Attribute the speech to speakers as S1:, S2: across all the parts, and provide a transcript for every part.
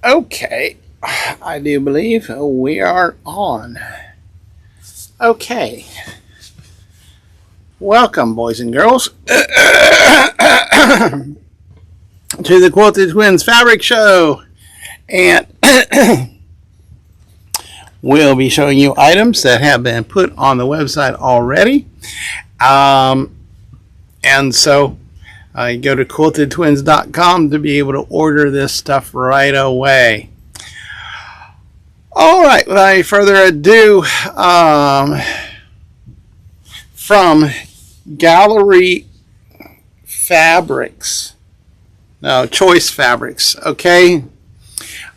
S1: Okay, I do believe we are on. Okay, welcome, boys and girls, to the Quilted Twins Fabric Show. And we'll be showing you items that have been put on the website already. And so go to quiltedtwins.com to be able to order this stuff right away. All right, without any further ado, from Gallery Fabrics, no, Choice Fabrics, okay?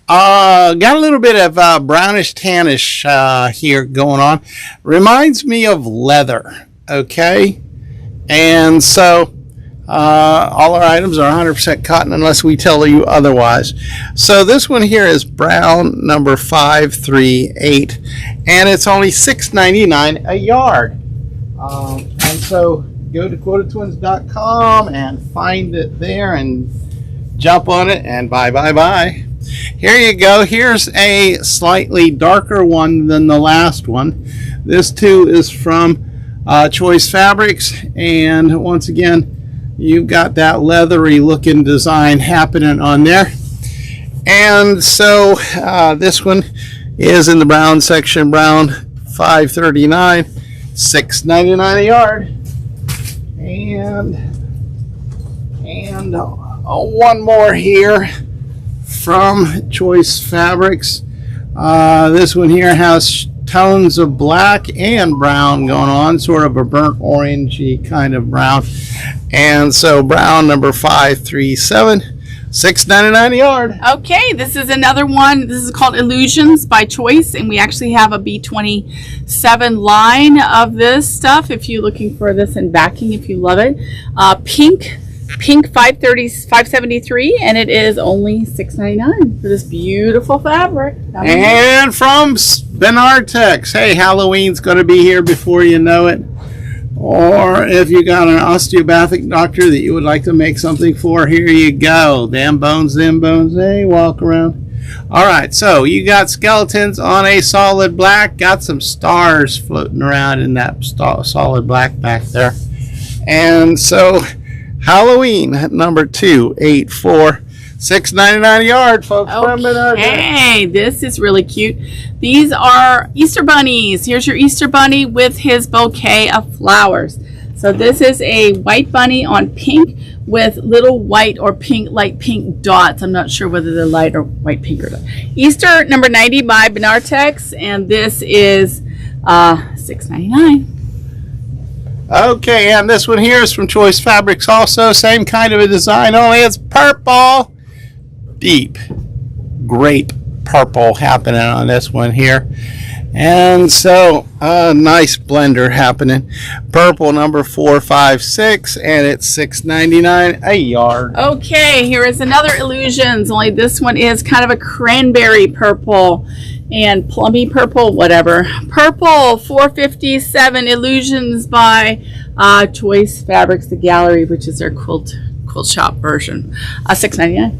S1: Got a little bit of brownish tannish here going on. Reminds me of leather, okay? And so all our items are 100% cotton unless we tell you otherwise. So this one here is brown number 538, and it's only $6.99 a yard. And so go to quiltedtwins.com and find it there and jump on it and bye. Here you go. Here's a slightly darker one than the last one. This too is from Choice Fabrics, and once again you've got that leathery looking design happening on there. And so this one is in the brown section, brown 539, $6.99 a yard. And one more here from Choice Fabrics. This one here has tones of black and brown going on, sort of a burnt orangey kind of brown. And so brown number 537, $6.99 a yard.
S2: Okay, this is another one. This is called Illusions by Choice, and we actually have a B27 line of this stuff if you're looking for this in backing, if you love it. Pink 573, and it is only $6.99 for this beautiful fabric.
S1: And from Benartex, hey, Halloween's going to be here before you know it. Or if you got an osteopathic doctor that you would like to make something for, here you go. Them bones, hey, walk around. All right, so you got skeletons on a solid black, got some stars floating around in that solid black back there. And so Halloween number 284, $6.99 a yard, folks.
S2: Okay, this is really cute. These are Easter bunnies. Here's your Easter bunny with his bouquet of flowers. So this is a white bunny on pink with little white or pink, light pink dots. I'm not sure whether they're light or white pink or not. Easter number 90 by Benartex, and this is $6.99.
S1: Okay, and this one here is from Choice Fabrics also. Same kind of a design, only it's purple. Deep grape purple happening on this one here. And so a nice blender happening. Purple number 456, and it's $6.99 a yard.
S2: Okay, here is another Illusions, only this one is kind of a cranberry purple and plummy purple, whatever. Purple 457, Illusions by Choice Fabrics, the Gallery, which is their quilt shop version. $6.99.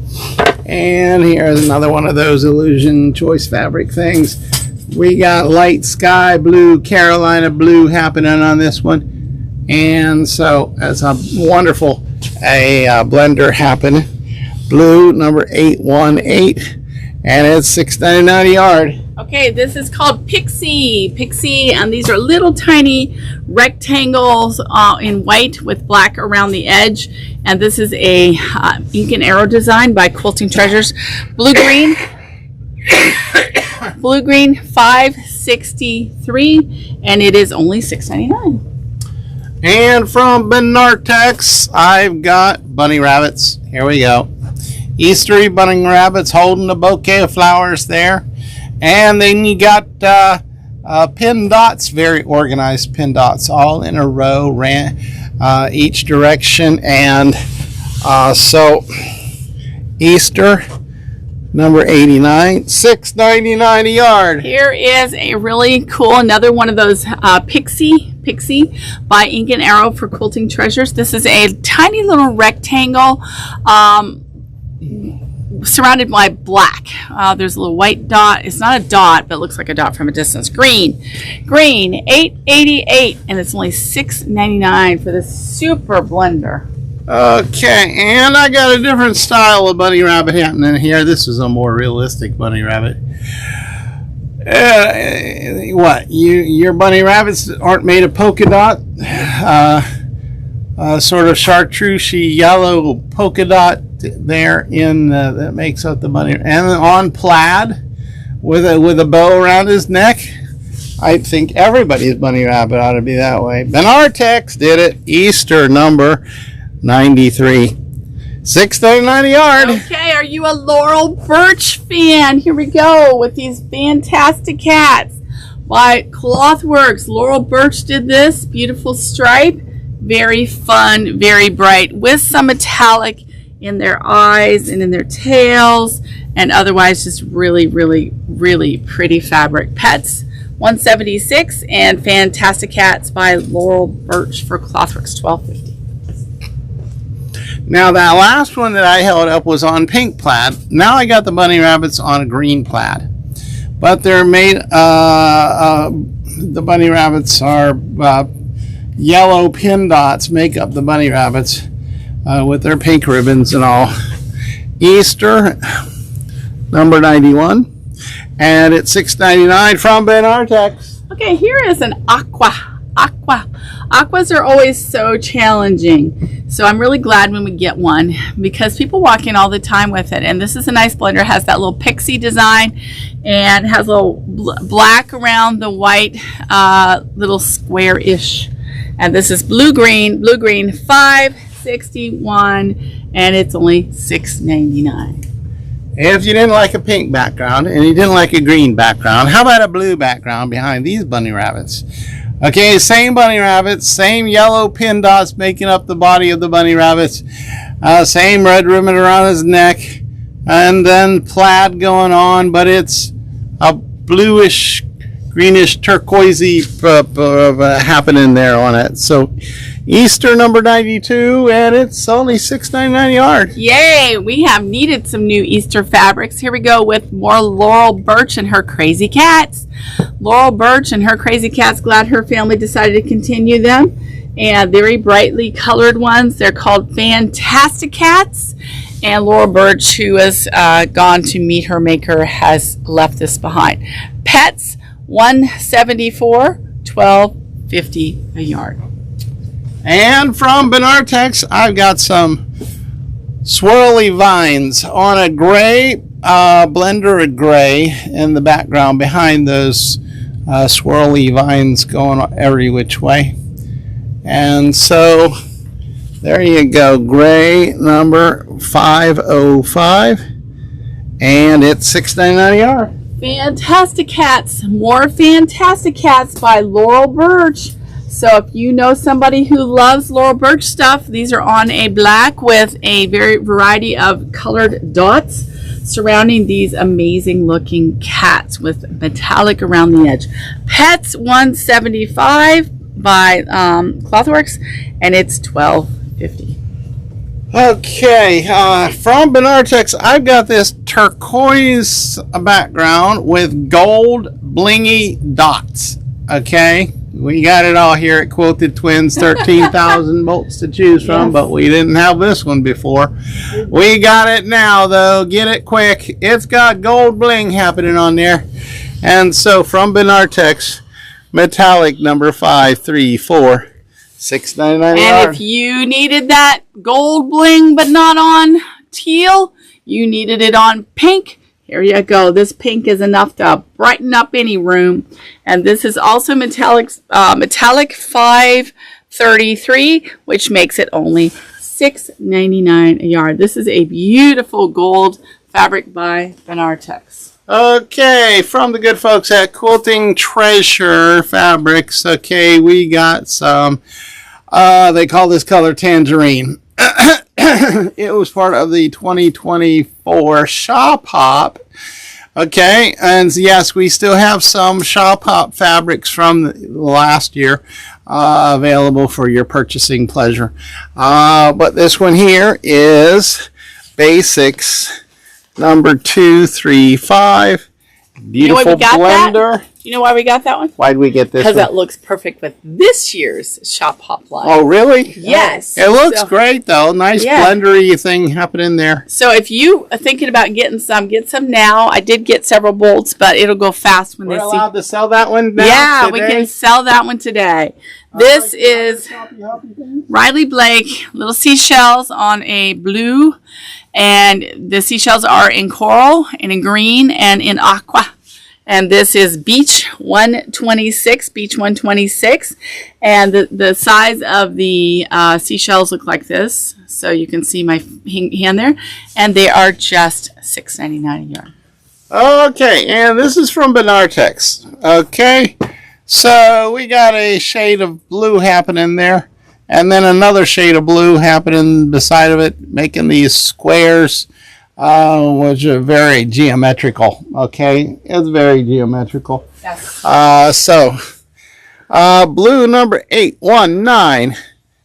S1: And here's another one of those Illusion Choice Fabric things. We got light sky blue, Carolina blue happening on this one. And so that's a wonderful blender happening. Blue number 818, and it's $6.99 a yard.
S2: Okay, this is called Pixie, and these are little tiny rectangles in white with black around the edge. And this is a ink and arrow design by Quilting Treasures. Blue green 563, and it is only $6.99.
S1: And from Benartex, I've got bunny rabbits. Here we go. Eastery bunny rabbits holding a bouquet of flowers there. And then you got pin dots, very organized pin dots, all in a row, ran each direction. And so Easter number 89, $6.99 a yard.
S2: Here is a really cool, another one of those Pixie by Ink and Arrow for Quilting Treasures. This is a tiny little rectangle surrounded by black. There's a little white dot. It's not a dot, but it looks like a dot from a distance. Green, $8.88, and it's only $6.99 for this super blender.
S1: Okay, and I got a different style of bunny rabbit happening here. This is a more realistic bunny rabbit. What? Your bunny rabbits aren't made of polka dot? Sort of chartreuse yellow polka dot there in that makes up the bunny, and on plaid with a bow around his neck. I think everybody's bunny rabbit ought to be that way. Benartex did it. Easter number 93, $6.99 a yard.
S2: Okay, are you a Laurel Birch fan? Here we go with these fantastic cats by Clothworks. Laurel Birch did this beautiful stripe. Very fun, very bright, with some metallic in their eyes and in their tails, and otherwise just really, really, really pretty fabric. Pets, $176, and Fantastic Cats by Laurel Birch for Clothworks, $12.50.
S1: Now that last one that I held up was on pink plaid. Now I got the bunny rabbits on a green plaid, but they're made. The bunny rabbits are yellow pin dots make up the bunny rabbits with their pink ribbons and all. Easter number 91, and it's $6.99 from Benartex.
S2: Okay, here is an aqua. Aquas are always so challenging, so I'm really glad when we get one because people walk in all the time with it. And this is a nice blender. It has that little pixie design and has a little black around the white little square-ish. And this is blue green, $5.61, and it's only $6.99.
S1: If you didn't like a pink background and you didn't like a green background, how about a blue background behind these bunny rabbits? Okay, same bunny rabbits, same yellow pin dots making up the body of the bunny rabbits, same red ribbon around his neck, and then plaid going on, but it's a bluish, greenish, turquoisey happening there on it. So Easter number 92, and it's only $6.99 a yard.
S2: Yay! We have needed some new Easter fabrics. Here we go with more Laurel Birch and her crazy cats. Laurel Birch and her crazy cats. Glad her family decided to continue them. And very brightly colored ones. They're called Fantastic Cats. And Laurel Birch, who has gone to meet her maker, has left this behind. Pets, $174, $12.50 a yard.
S1: And from Benartex, I've got some swirly vines on a gray blender of gray in the background behind those swirly vines going every which way. And so there you go, gray number 505, and it's $6.99 a yard.
S2: Fantastic Cats, more Fantastic Cats by Laurel Birch. So if you know somebody who loves Laurel Birch stuff, these are on a black with a variety of colored dots surrounding these amazing looking cats with metallic around the edge. Pets, $175 by Clothworks, and it's $12.50.
S1: Okay, from Benartex, I've got this turquoise background with gold blingy dots. Okay, we got it all here at Quilted Twins, 13,000 bolts to choose from, yes. But we didn't have this one before. We got it now, though. Get it quick. It's got gold bling happening on there. And so from Benartex, metallic number 534. $6.99 a yard.
S2: And if you needed that gold bling but not on teal, you needed it on pink, here you go. This pink is enough to brighten up any room. And this is also metallic 533, which makes it only $6.99 a yard. This is a beautiful gold fabric by Benartex.
S1: Okay, from the good folks at Quilting Treasure Fabrics, okay, we got some, they call this color tangerine. It was part of the 2024 Shop Hop. Okay, and yes, we still have some Shop Hop fabrics from the last year available for your purchasing pleasure. But this one here is Basics number 235. Beautiful blender.
S2: You know why we got that one?
S1: Why'd we get this one?
S2: Because that looks perfect with this year's Shop Hop line.
S1: Oh, really?
S2: Yes.
S1: It looks great, though. Nice blendery thing happening there.
S2: So if you are thinking about getting some, get some now. I did get several bolts, but it'll go fast when
S1: We're allowed to sell that one now?
S2: Yeah,
S1: today?
S2: we can sell that one today. This is Riley Blake, little seashells on a blue. And the seashells are in coral and in green and in aqua. And this is Beach 126, Beach 126. And the size of the seashells look like this. So you can see my hand there. And they are just $6.99 a yard.
S1: Okay, and this is from Benartex. Okay, so we got a shade of blue happening there. And then another shade of blue happening beside of it, making these squares. Which are very geometrical. Okay, it's very geometrical.
S2: Yes.
S1: Blue number 819,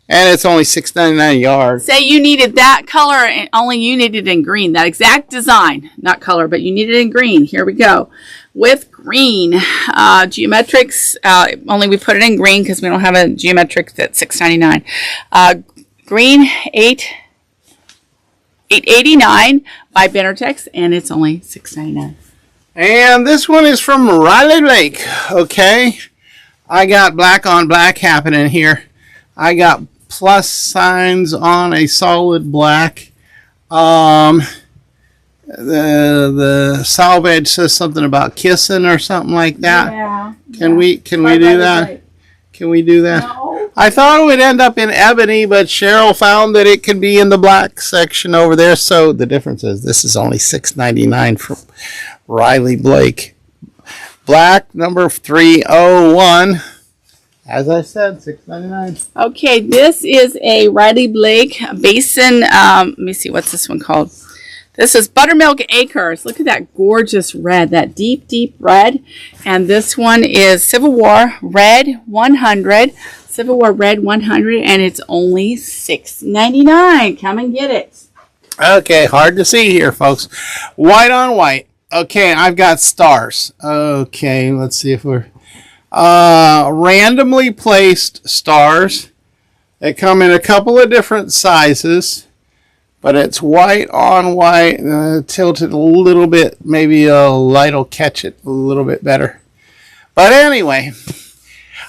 S1: and it's only $6.99 a yard.
S2: Say you needed that color, and only you needed it in green. That exact design, not color, but you need it in green. Here we go. With green, geometrics. Only we put it in green because we don't have a geometric that's $6.99. Green 889 by Benartex, and it's only $6.99.
S1: And this one is from Riley Blake. Okay, I got black on black happening here. I got plus signs on a solid black. The salvage says something about kissing or something like that.
S2: Yeah.
S1: Can we do that? Can we do that?
S2: No.
S1: I thought it would end up in ebony, but Cheryl found that it could be in the black section over there. So the difference is this is only $6.99 from Riley Blake. Black number 301. As I said, $6.99.
S2: Okay, this is a Riley Blake basin. Let me see, what's this one called? This is Buttermilk Acres. Look at that gorgeous red, that deep, deep red. And this one is Civil War Red 100. Civil War Red 100, and it's only $6.99. Come and get it.
S1: Okay, hard to see here, folks. White on white. Okay, I've got stars. Okay, let's see if we're... randomly placed stars. They come in a couple of different sizes. But it's white on white, tilted a little bit. Maybe a light will catch it a little bit better. But anyway,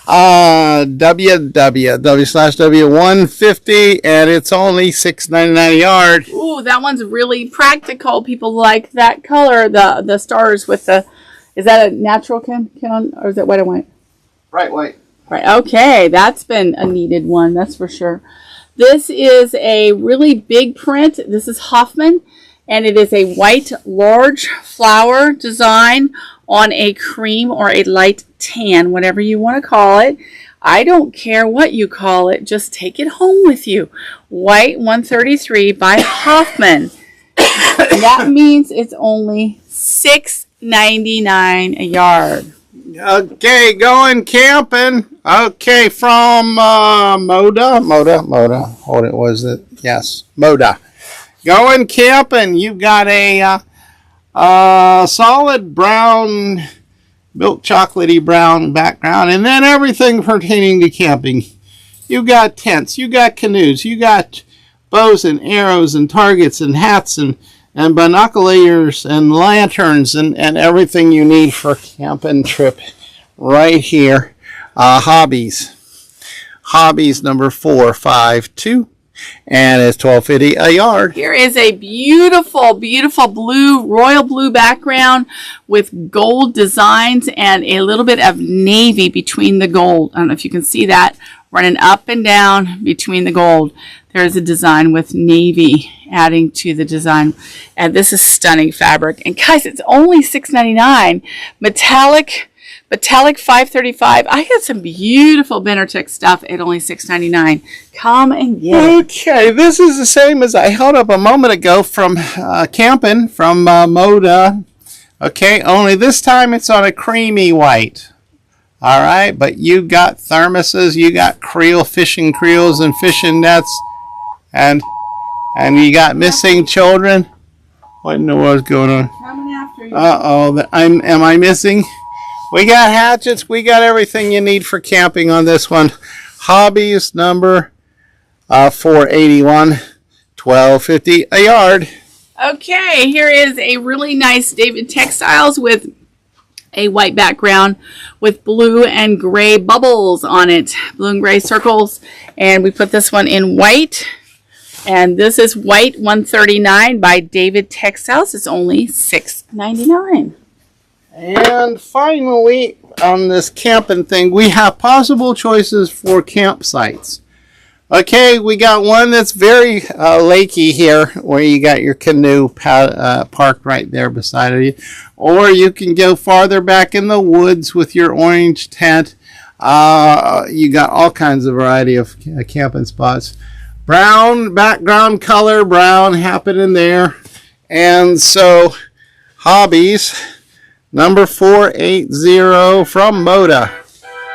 S1: www/W150, and it's only $6.99 a yard.
S2: Ooh, that one's really practical. People like that color, the stars with the... Is that a natural, Ken, or is it white and white?
S1: Bright white.
S2: Right, okay. That's been a needed one, that's for sure. This is a really big print. This is Hoffman, and it is a white large flower design on a cream or a light tan, whatever you want to call it. I don't care what you call it. Just take it home with you. White 133 by Hoffman. That means it's only $6.99 a yard.
S1: Okay, going camping. Okay, from Moda. Hold it, was it? Yes, Moda. Going camping. You've got a solid brown, milk chocolatey brown background, and then everything pertaining to camping. You got tents, you got canoes, you got bows and arrows and targets and hats and binoculars and lanterns and everything you need for a camping trip right here. Hobbies number 452, and it's $12.50 a yard.
S2: Here is a beautiful, beautiful blue, royal blue background with gold designs and a little bit of navy between the gold. I don't know if you can see that running up and down between the gold. There's a design with navy adding to the design. And this is stunning fabric. And guys, it's only $6.99. Metallic 535. I got some beautiful Benartex stuff at only $6.99. Come and get it.
S1: Okay, this is the same as I held up a moment ago from camping from Moda. Okay, only this time it's on a creamy white. All right, but you got thermoses, you got creel, fishing creels and fishing nets, and you got missing children. What in the world's going on?
S2: Coming after you.
S1: Uh-oh. Am I missing? We got hatchets. We got everything you need for camping on this one. Hobbies number 481, $12.50 a yard.
S2: Okay, here is a really nice David Textiles with a white background with blue and gray bubbles on it. Blue and gray circles. And we put this one in white. And this is white 139 by David Textiles. It's only $6.99.
S1: And finally, on this camping thing, we have possible choices for campsites. Okay, we got one that's very lakey here, where you got your canoe parked right there beside of you. Or you can go farther back in the woods with your orange tent. You got all kinds of variety of camping spots. Brown background color, brown happening there. And so, hobbies, number 480 from Moda.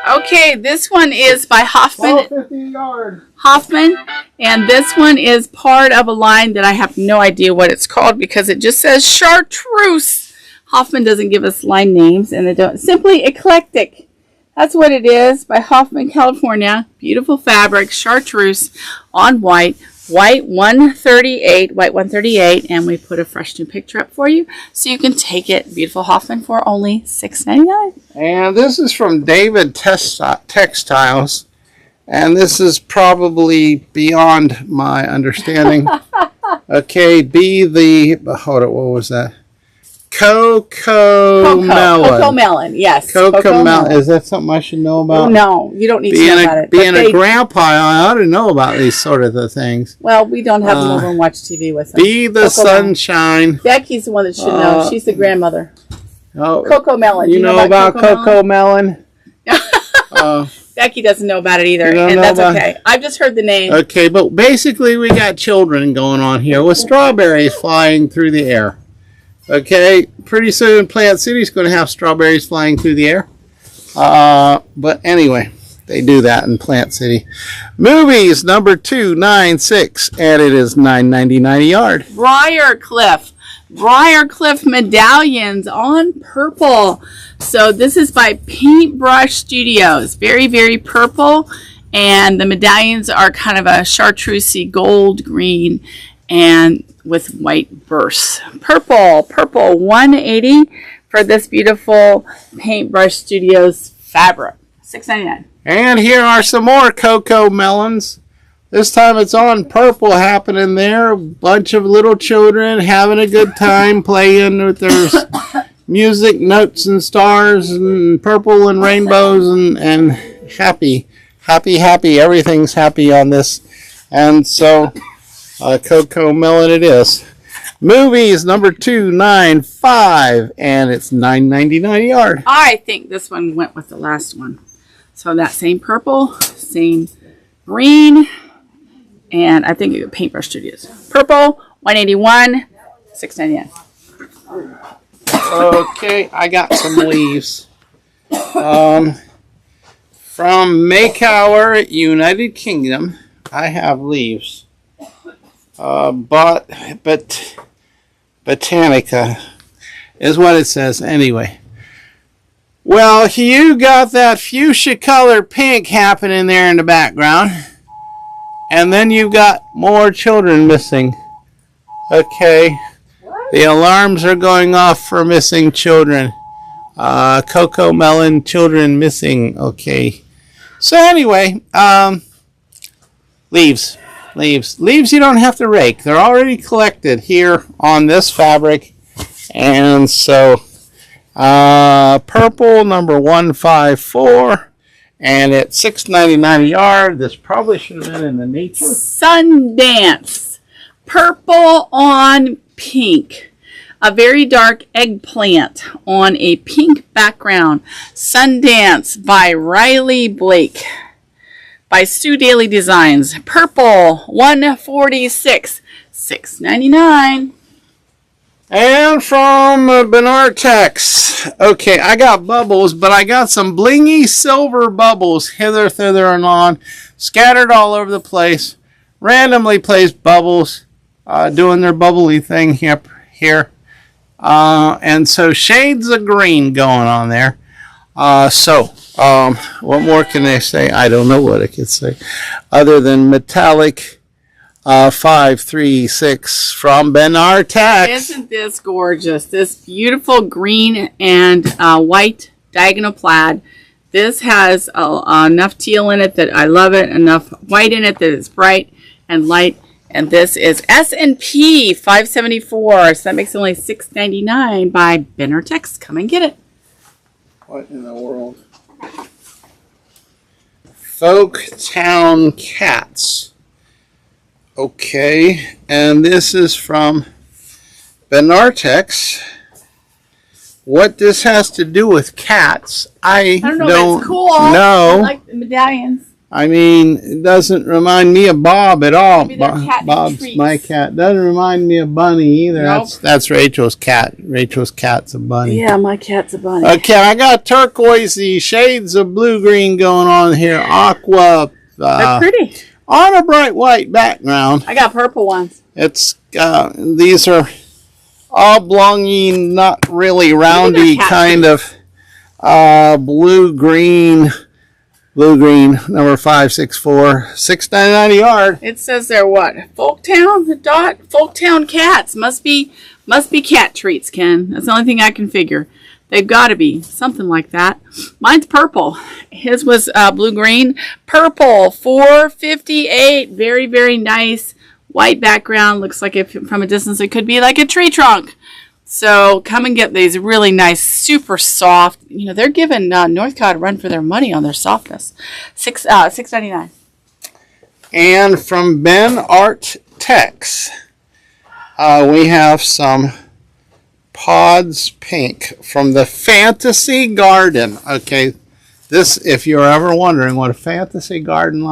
S2: Okay, this one is by Hoffman.
S1: $12.50 a yard.
S2: Hoffman, and this one is part of a line that I have no idea what it's called because it just says chartreuse. Hoffman doesn't give us line names, and they don't. Simply eclectic. That's what it is, by Hoffman, California. Beautiful fabric, chartreuse on white. White 138, and we put a fresh new picture up for you so you can take it. Beautiful Hoffman for only $6.99.
S1: And this is from David Textiles, and this is probably beyond my understanding. Okay, hold on, what was that? Cocoa melon.
S2: Cocoa melon, yes.
S1: Cocoa melon. Is that something I should know about?
S2: No, you don't need to know about it.
S1: Being a grandpa, I ought to know about these sort of things.
S2: Well, we don't have them over and watch TV with us.
S1: Be the sunshine.
S2: Becky's the one that should know. She's the grandmother.
S1: Oh,
S2: Cocoa melon.
S1: You know about cocoa melon?
S2: Becky doesn't know about it either, and that's okay. I've just heard the name.
S1: Okay, but basically we got children going on here with strawberries flying through the air. Okay, pretty soon Plant City's going to have strawberries flying through the air. But anyway, they do that in Plant City. Movies, number 296, and it is $9.99 a yard.
S2: Briarcliff medallions on purple. So this is by Paintbrush Studios. Very, very purple. And the medallions are kind of a chartreusey gold green and with white bursts. Purple 180 for this beautiful Paintbrush Studios fabric. $6.99.
S1: And here are some more cocoa melons. This time it's on purple happening there. A bunch of little children having a good time playing with their music, notes, and stars, and purple and rainbows, and happy. Everything's happy on this. And so, cocoa melon it is. Movies, number 295, and it's $9.99 a yard.
S2: I think this one went with the last one. So that same purple, same green, and I think it was Paintbrush Studios. Purple, $181, $6.99.
S1: Okay, I got some leaves. From Maycower, United Kingdom, I have leaves. But Botanica is what it says anyway. Well, you got that fuchsia color pink happening there in the background. And then you've got more children missing. Okay. The alarms are going off for missing children. Cocoa melon children missing. Okay. So anyway, leaves. Leaves you don't have to rake. They're already collected here on this fabric. And so, purple number 154. And at $6.99 a yard. This probably should have been in the nature.
S2: Sundance. Purple on pink. A very dark eggplant on a pink background. Sundance by Riley Blake. By Sue Daly Designs. Purple, $146, $6.99.
S1: And from Benartex. Okay, I got bubbles, but I got some blingy silver bubbles hither, thither, and on, scattered all over the place. Randomly placed bubbles, doing their bubbly thing here. And so shades of green going on there. What more can I say? I don't know what I could say other than metallic 536 from Benartex.
S2: Isn't this gorgeous? This beautiful green and white diagonal plaid. This has enough teal in it that I love it, enough white in it that it's bright and light. And this is S&P 574, so that makes it only $6.99 by Benartex. Come and get it.
S1: What in the world? Folktown Cats. Okay, and this is from Benartex. What this has to do with cats, I don't know. If it's cool. No.
S2: I like the medallions.
S1: I mean, it doesn't remind me of Bob at all.
S2: Bob's treats.
S1: My cat. Doesn't remind me of Bunny either.
S2: Nope.
S1: That's Rachel's cat. Rachel's cat's a bunny.
S2: Yeah, my cat's a bunny.
S1: Okay, I got turquoisey shades of blue-green going on here. Aqua.
S2: They're pretty.
S1: On a bright white background.
S2: I got purple ones.
S1: It's these are oblongy, not really roundy kind of blue-green. Blue green number 564, $6.99 a yard.
S2: It says they're what? Folktown cats must be cat treats, Ken. That's the only thing I can figure. They've got to be something like that. Mine's purple. His was blue green, purple. $4.58. Very, very nice white background. Looks like if from a distance it could be like a tree trunk. So come and get these really nice, super soft. You know, they're giving Northcott a run for their money on their softness. $6.99.
S1: And from Benartex, we have some Pods Pink from the Fantasy Garden. Okay, this, if you're ever wondering what a Fantasy Garden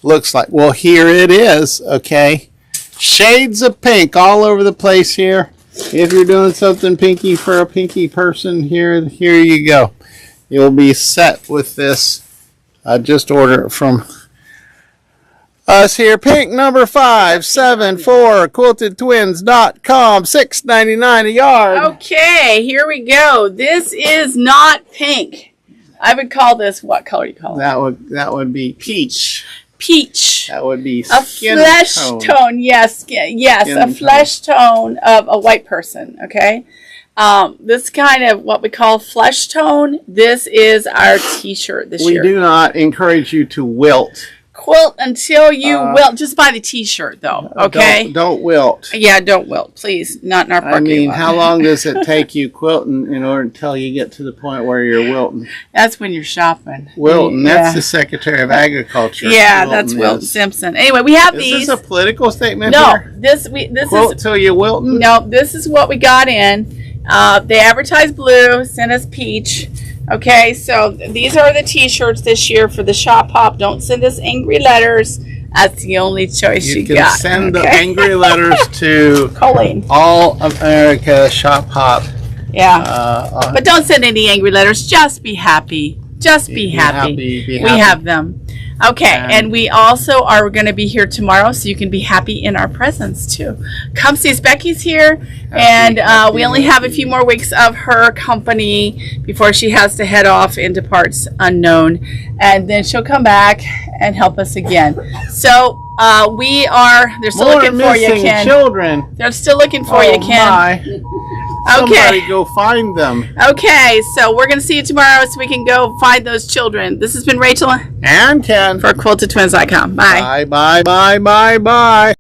S1: looks like, well, here it is. Okay, shades of pink all over the place here. If you're doing something pinky for a pinky person, here you go. You'll be set with this. Just order it from us here. Pink number 574, quiltedtwins.com, $6.99 a yard.
S2: Okay, here we go. This is not pink. I would call this, what color do you call it?
S1: That would be peach.
S2: Peach.
S1: That would be
S2: a flesh tone. Yes, a flesh tone of a white person. Okay, this kind of what we call flesh tone. This is our T-shirt this year.
S1: We do not encourage you to wilt.
S2: Quilt until you wilt. Just buy the T-shirt though. Okay.
S1: Don't wilt.
S2: Yeah, don't wilt, please. Not in our parking lot.
S1: I mean, how long does it take you quilting in order until you get to the point where you're wilting?
S2: That's when you're shopping.
S1: Wilton. That's the Secretary of Agriculture.
S2: Yeah, that's Wilton Simpson. Anyway, we have these.
S1: Is this a political statement?
S2: No,
S1: here?
S2: this
S1: Quilt till you wilting?
S2: No, this is what we got in. They advertised blue, sent us peach. Okay, so these are the T-shirts this year for the Shop Hop. Don't send us angry letters. That's the only choice you got.
S1: You can send the angry letters to
S2: Colleen.
S1: All America Shop Hop.
S2: Yeah, but don't send any angry letters. Just be happy. Just be happy.
S1: Be happy.
S2: We have them. Okay, and we also are going to be here tomorrow, so you can be happy in our presence too. Come see us. Becky's here, and we only have a few more weeks of her company before she has to head off into parts unknown, and then she'll come back and help us again. So they're still looking for you, Ken.
S1: Children.
S2: They're still looking for you, Ken.
S1: My.
S2: Okay.
S1: Somebody go find them.
S2: Okay, so we're going to see you tomorrow so we can go find those children. This has been Rachel
S1: and Ken
S2: for quiltedtwins.com. Bye.
S1: Bye.